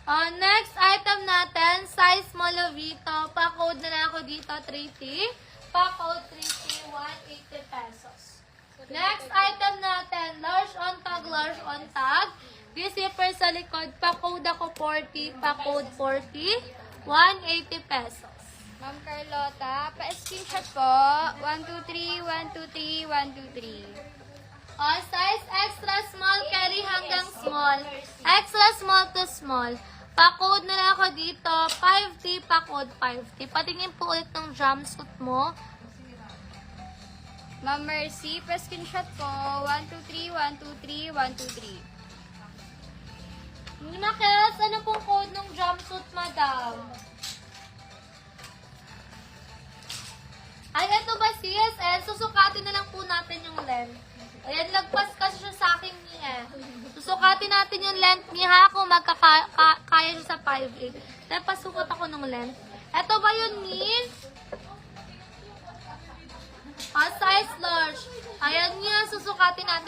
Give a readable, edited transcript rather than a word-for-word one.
Next item natin, size Molovito. Pa-code na lang ako dito, 3T. Pa-code 3T, 180 pesos. Next item natin, large on tag, large on tag. This zipper sa likod, pa-code ako 40, pa-code 40, 180 pesos. Ma'am Carlota, pa-screenshot po. 123, 123, 123. Size extra small, carry hanggang small. Extra small to small. Pa-code na lang ako dito, 5T, pa-code 5T. Patingin po ulit ng jumpsuit mo. Ma'am Mercy, pa-screenshot po. 123, 123, 123. Nakes, ano pong code ng jumpsuit, madam? Ay, ito ba sis? Susukatin na lang po natin yung length. Ayan, lagpas kasi siya sa akin niya. Susukatin natin yung length niya ha, kung magkakaya siya sa 5'8". Dahil pasukot ako ng length. Ito ba yun, miss? Size large. Ayan niya, susukatin natin.